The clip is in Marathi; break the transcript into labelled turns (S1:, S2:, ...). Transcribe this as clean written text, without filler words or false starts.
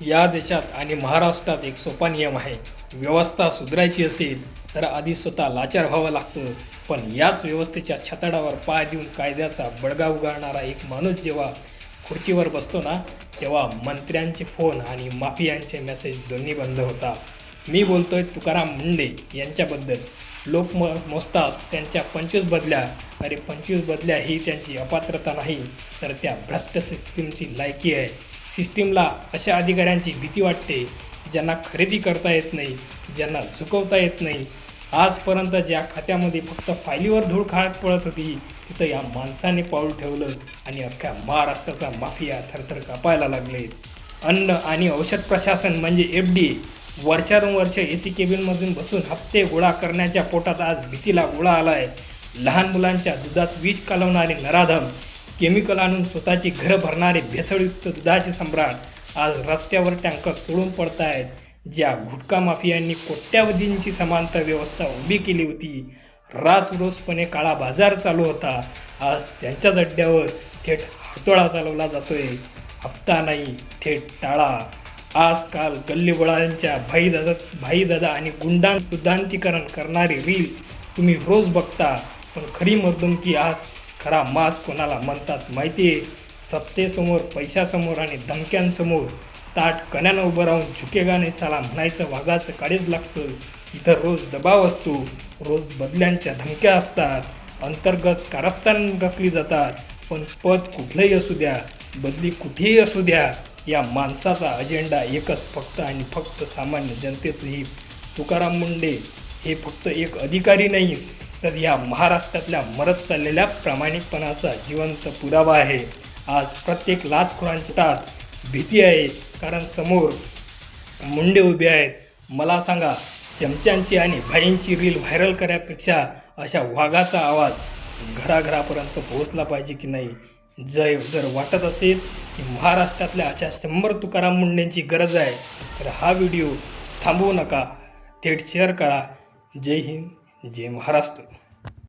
S1: या देशात आणि महाराष्ट्रात एक सोपा नियम आहे. व्यवस्था सुधारायची असेल तर आधी स्वतः लाचार व्हावं लागतं. पण याच व्यवस्थेच्या छताडावर पाय देऊन कायद्याचा बडगा उगारणारा एक माणूस जेव्हा खुर्चीवर बसतो ना, तेव्हा मंत्र्यांचे फोन आणि माफियांचे मेसेज दोन्ही बंद होता. मी बोलतोय तुकाराम मुंडे यांच्याबद्दल. लोक मोजताच त्यांच्या 25 बदल्या. अरे 25 बदल्या ही त्यांची अपात्रता नाही, तर त्या भ्रष्ट सिस्टीमची लायकी आहे. सिस्टीमला अशा अधिकाऱ्यांची भीती वाटते ज्यांना खरेदी करता येत नाही, ज्यांना चुकवता येत नाही. आजपर्यंत ज्या खात्यामध्ये फक्त फायलीवर धूळ खात पडत होती, तिथं या माणसाने पाऊल ठेवलं आणि अख्ख्या महाराष्ट्राचा माफिया थरथर कापायला लागले. अन्न आणि औषध प्रशासन म्हणजे FD वर्षानुवर्ष AC केबिनमधून बसून हप्ते गोळा करण्याच्या पोटात आज भीतीला गोळा आला आहे. लहान मुलांच्या दुधात विष कालवणारे नराधम, केमिकल आणून स्वतःची घरं भरणारे भेसळयुक्त दुधाचे सम्राट आज रस्त्यावर टँकर तोडून पडत आहेत. ज्या गुटखा माफियांनी कोट्यावधींची समांतर व्यवस्था उभी केली होती, राजरोसपणे काळा बाजार चालू होता, आज त्यांच्याच अड्ड्यावर थेट हातोडा चालवला जातोय. हप्ता नाही, थेट टाळा. आजकाल गल्लीबोळांच्या भाईदादा आणि गुंडांतिकरण करणारी रील तुम्ही रोज बघता. पण खरी मर्दुमकी आज खरा माज कोणाला म्हणतात माहिती आहे? सत्तेसमोर, पैशासमोर आणि धमक्यांसमोर ताट कण्यानं उभं राहून झुकेगा नाही साला म्हणायचं वाघाचं काळीज लागतं. इथं रोज दबाव असतो, रोज बदल्यांच्या धमक्या असतात, अंतर्गत कारस्थान रचली जातात. पण पद कुठलंही असू द्या, बदली कुठेही असू द्या, या माणसाचा अजेंडा एकच, फक्त आणि फक्त सामान्य जनतेचं हित. तुकाराम मुंडे हे फक्त एक अधिकारी नाही, तर या महाराष्ट्रातल्या मरत चाललेल्या प्रामाणिकपणाचा जिवंत पुरावा आहे. आज प्रत्येक लाचखोरांच्या ताट भीती आहे, कारण समोर मुंडे उभे आहेत. मला सांगा, चमच्यांची आणि भाईंची रील व्हायरल करण्यापेक्षा अशा वाघाचा आवाज घराघरापर्यंत पोहोचला पाहिजे की नाही? जर वाटत असेल की महाराष्ट्रातल्या अशा 100 तुकाराम मुंडेंची गरज आहे, तर हा व्हिडिओ थांबवू नका, थेट शेअर करा. जय हिंद, जय महाराष्ट्र.